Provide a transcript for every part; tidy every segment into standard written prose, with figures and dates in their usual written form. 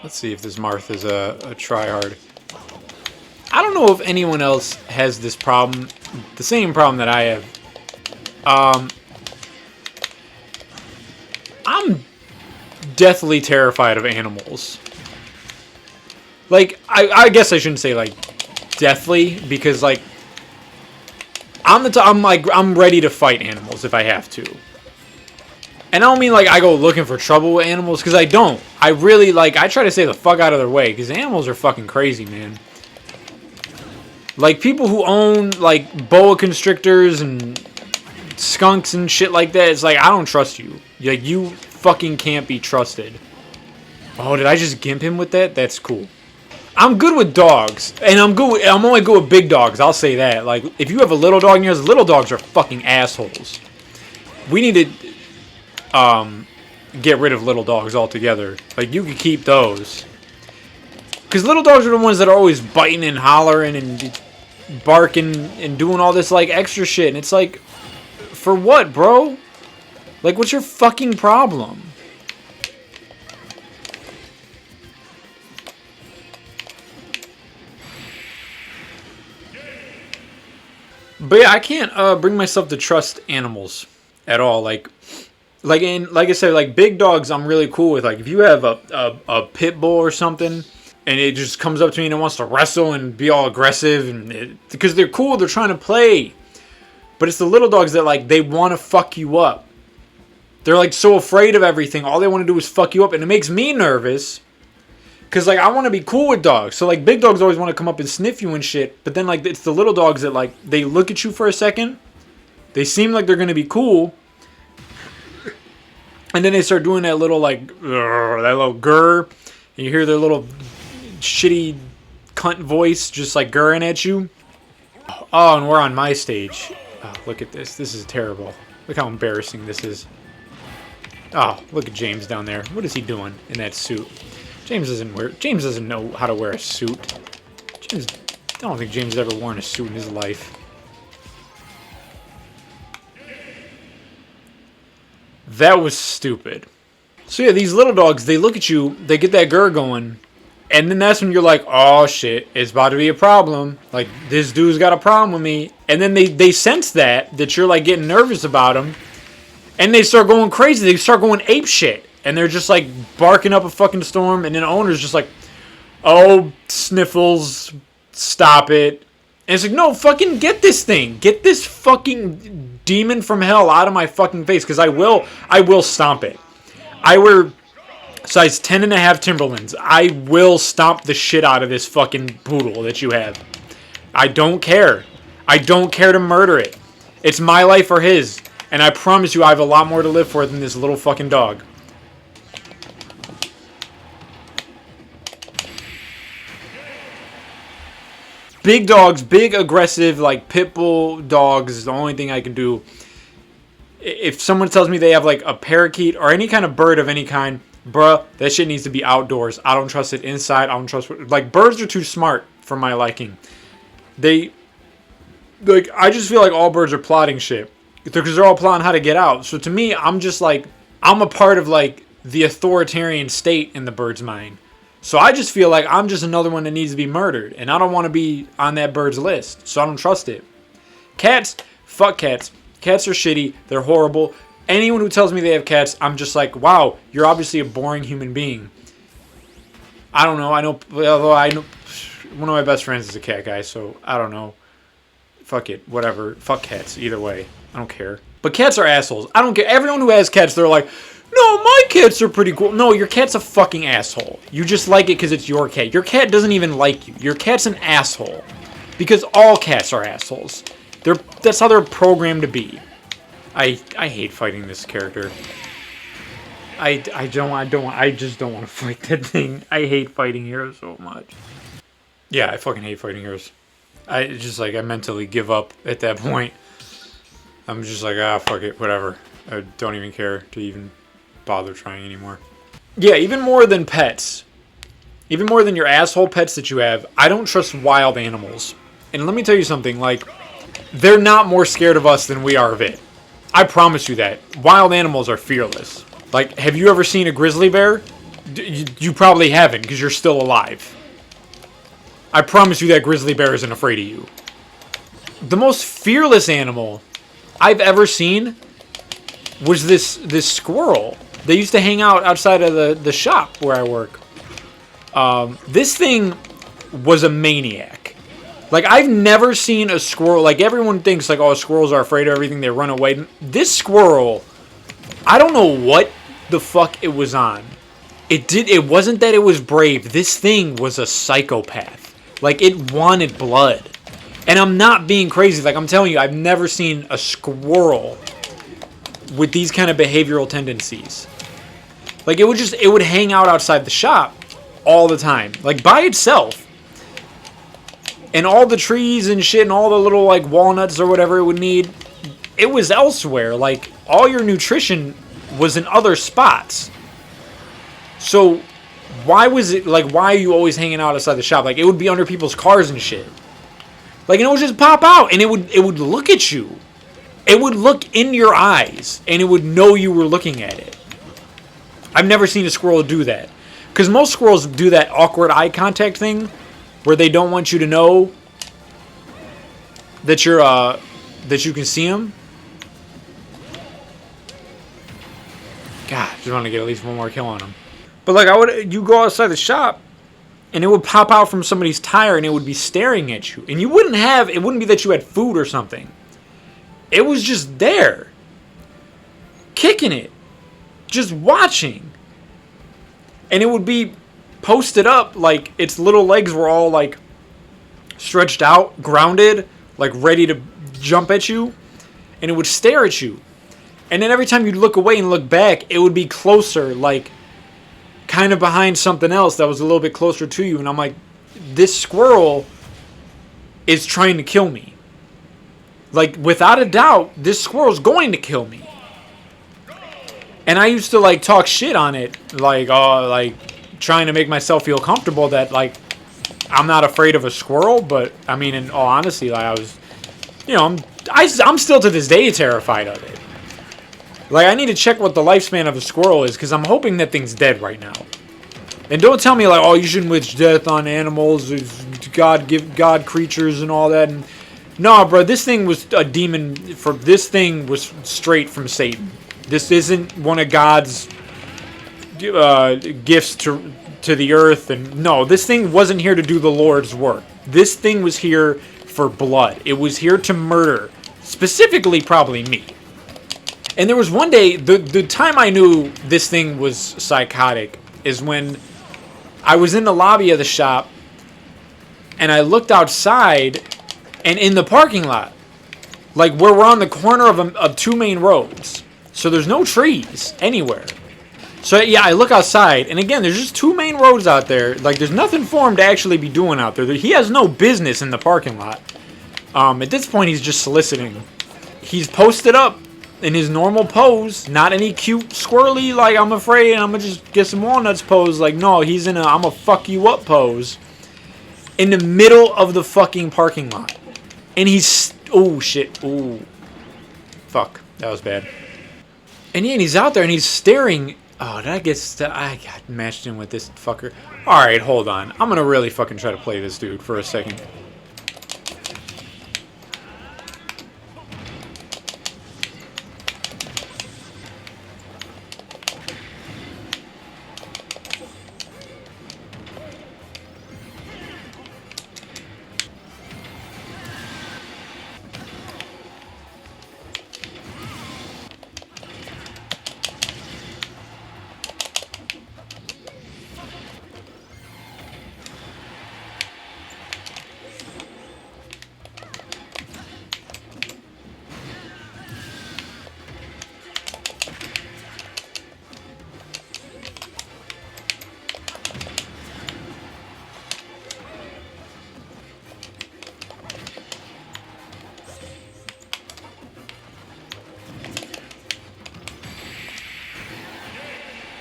Let's see if this Martha's a tryhard. I don't know if anyone else has this problem, the same problem that I have. I'm deathly terrified of animals. Like, I guess I shouldn't say like deathly, because like I'm ready to fight animals if I have to. And I don't mean like I go looking for trouble with animals, because I don't. I really like, I try to stay the fuck out of their way, because animals are fucking crazy, man. Like, people who own like boa constrictors and skunks and shit like that, it's like, I don't trust you. Like, you fucking can't be trusted. Oh, did I just gimp him with that? That's cool. I'm good with dogs, and I'm only good with big dogs, I'll say that. Like, if you have a little dog in yours, little dogs are fucking assholes. We need to get rid of little dogs altogether. Like, you could keep those. Because little dogs are the ones that are always biting and hollering and barking and doing all this, like, extra shit. And it's like, for what, bro? Like, what's your fucking problem? But yeah, I can't bring myself to trust animals at all. Like I said, like big dogs, I'm really cool with. Like if you have a pit bull or something, and it just comes up to me and it wants to wrestle and be all aggressive, and because they're cool, they're trying to play. But it's the little dogs that like they want to fuck you up. They're like so afraid of everything. All they want to do is fuck you up, and it makes me nervous. Cause like I want to be cool with dogs, so like big dogs always want to come up and sniff you and shit. But then like it's the little dogs that like they look at you for a second, they seem like they're gonna be cool, and then they start doing that little like that little grr, and you hear their little shitty cunt voice just like grrring at you. Oh, and we're on my stage. Oh, look at this. This is terrible. Look how embarrassing this is. Oh, look at James down there. What is he doing in that suit? James doesn't know how to wear a suit. I don't think James has ever worn a suit in his life. That was stupid. So yeah, these little dogs, they look at you, they get that grr going, and then that's when you're like, oh shit, it's about to be a problem. Like, this dude's got a problem with me. And then they sense that you're like getting nervous about him, and they start going crazy. They start going ape shit. And they're just like barking up a fucking storm, and then the owner's just like, oh, Sniffles, stop it. And it's like, no, fucking get this thing. Get this fucking demon from hell out of my fucking face, because I will stomp it. I wear size 10.5 Timberlands. I will stomp the shit out of this fucking poodle that you have. I don't care. I don't care to murder it. It's my life or his. And I promise you I have a lot more to live for than this little fucking dog. Big dogs, big aggressive, like pit bull dogs is the only thing I can do. If someone tells me they have like a parakeet or any kind of bird of any kind, bruh, that shit needs to be outdoors. I don't trust it inside. I don't trust it. Like, birds are too smart for my liking. I just feel like all birds are plotting shit. Because they're all plotting how to get out. So to me, I'm just like, I'm a part of like the authoritarian state in the bird's mind. So I just feel like I'm just another one that needs to be murdered. And I don't want to be on that bird's list. So I don't trust it. Cats, fuck cats. Cats are shitty. They're horrible. Anyone who tells me they have cats, I'm just like, wow, you're obviously a boring human being. I don't know. Although I know one of my best friends is a cat guy. So I don't know. Fuck it. Whatever. Fuck cats. Either way. I don't care. But cats are assholes. I don't care. Everyone who has cats, they're like, no, my cats are pretty cool. No, your cat's a fucking asshole. You just like it because it's your cat. Your cat doesn't even like you. Your cat's an asshole. Because all cats are assholes. That's how they're programmed to be. I hate fighting this character. I just don't want to fight that thing. I hate fighting heroes so much. Yeah, I fucking hate fighting heroes. I mentally give up at that point. I'm just like, fuck it, whatever. I don't even care to even bother trying anymore. Yeah, even more than pets. Even more than your asshole pets that you have, I don't trust wild animals. And let me tell you something, like, they're not more scared of us than we are of it. I promise you that. Wild animals are fearless. Like, have you ever seen a grizzly bear? You probably haven't, because you're still alive. I promise you that grizzly bear isn't afraid of you. The most fearless animal I've ever seen was this squirrel. They used to hang out outside of the shop where I work. This thing was a maniac. Like, I've never seen a squirrel. Like, everyone thinks, like, oh, squirrels are afraid of everything. They run away. This squirrel, I don't know what the fuck it was on. It wasn't that it was brave. This thing was a psychopath. Like, it wanted blood. And I'm not being crazy. Like, I'm telling you, I've never seen a squirrel with these kind of behavioral tendencies. Like, it would hang out outside the shop all the time. Like, by itself. And all the trees and shit and all the little, like, walnuts or whatever it would need, it was elsewhere. Like, all your nutrition was in other spots. So, why are you always hanging out outside the shop? Like, it would be under people's cars and shit. Like, and it would just pop out, and it would look at you. It would look in your eyes, and it would know you were looking at it. I've never seen a squirrel do that. Because most squirrels do that awkward eye contact thing, where they don't want you to know that that you can see them. God, just want to get at least one more kill on them. But like, you go outside the shop, and it would pop out from somebody's tire, and it would be staring at you, and it wouldn't be that you had food or something. It was just there, kicking it, just watching, and it would be posted up, like its little legs were all like stretched out, grounded, like ready to jump at you, and it would stare at you. And then every time you'd look away and look back, it would be closer, like kind of behind something else that was a little bit closer to you. And I'm like, this squirrel is trying to kill me. Like, without a doubt, this squirrel's going to kill me. And I used to like talk shit on it, like, oh, like trying to make myself feel comfortable that, like, I'm not afraid of a squirrel. But I mean, in all honesty, like, I was, you know, I'm still to this day terrified of it. Like, I need to check what the lifespan of a squirrel is, because I'm hoping that thing's dead right now. And don't tell me, like, oh, you shouldn't wish death on animals, God creatures and all that. And no, bro, this thing was a demon. This thing was straight from Satan. This isn't one of God's gifts to the earth. And no, this thing wasn't here to do the Lord's work. This thing was here for blood. It was here to murder, specifically probably me. And there was one day, the time I knew this thing was psychotic is when I was in the lobby of the shop, and I looked outside, and in the parking lot, like where we're on the corner of two main roads, so there's no trees anywhere. So yeah, I look outside, and again, there's just two main roads out there. Like, there's nothing for him to actually be doing out there. He has no business in the parking lot. At this point, he's just soliciting. He's posted up in his normal pose, not any cute squirrely, like, I'm afraid and I'm gonna just get some walnuts pose. Like, no, he's in a I'm gonna fuck you up pose in the middle of the fucking parking lot. And he's, oh shit, oh fuck, that was bad. And yeah, and he's out there and he's staring. Oh, I got matched in with this fucker. Alright, hold on, I'm gonna really fucking try to play this dude for a second.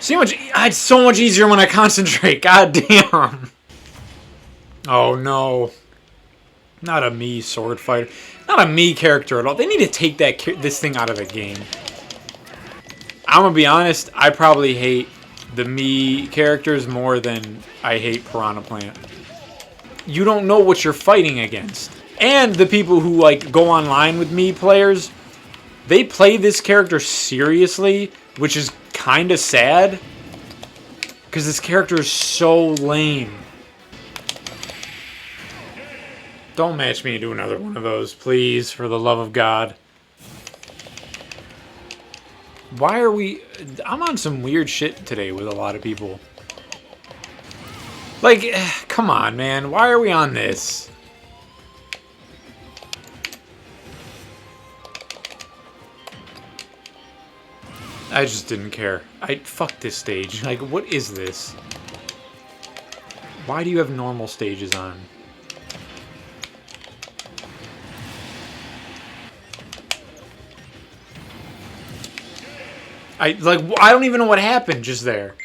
See how much? It's so much easier when I concentrate. God damn. Oh no. Not a me sword fighter. Not a me character at all. They need to take this thing out of the game. I'm gonna be honest, I probably hate the me characters more than I hate Piranha Plant. You don't know what you're fighting against. And the people who like go online with me players, they play this character seriously, which is kind of sad. Because this character is so lame. Don't match me into another one of those, please, for the love of God. Why are we... I'm on some weird shit today with a lot of people. Like, come on, man. Why are we on this? I just didn't care. Fuck this stage. Like, what is this? Why do you have normal stages on? I don't even know what happened just there.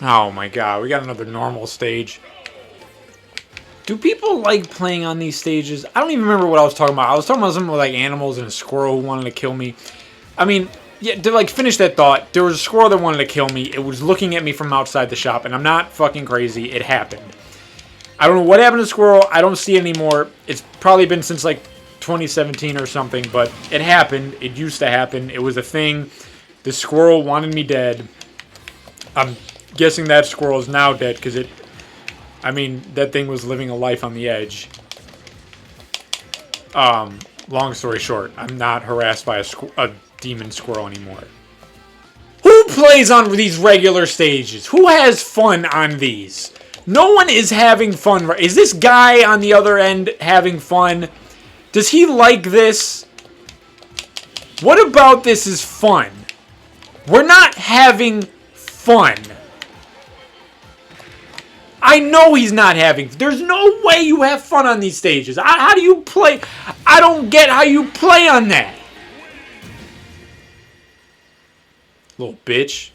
Oh my god, we got another normal stage. Do people like playing on these stages? I don't even remember what I was talking about. I was talking about something with like animals and a squirrel who wanted to kill me. I mean, yeah, to like finish that thought, there was a squirrel that wanted to kill me. It was looking at me from outside the shop, and I'm not fucking crazy. It happened. I don't know what happened to the squirrel. I don't see it anymore. It's probably been since like 2017 or something, but it happened. It used to happen. It was a thing. The squirrel wanted me dead. I'm guessing that squirrel is now dead because it... I mean, that thing was living a life on the edge. Long story short, I'm not harassed by a demon squirrel anymore. Who plays on these regular stages? Who has fun on these? No one is having fun. Is this guy on the other end having fun? Does he like this? What about this is fun? We're not having fun. I know he's not having... There's no way you have fun on these stages. How do you play? I don't get how you play on that. Little bitch.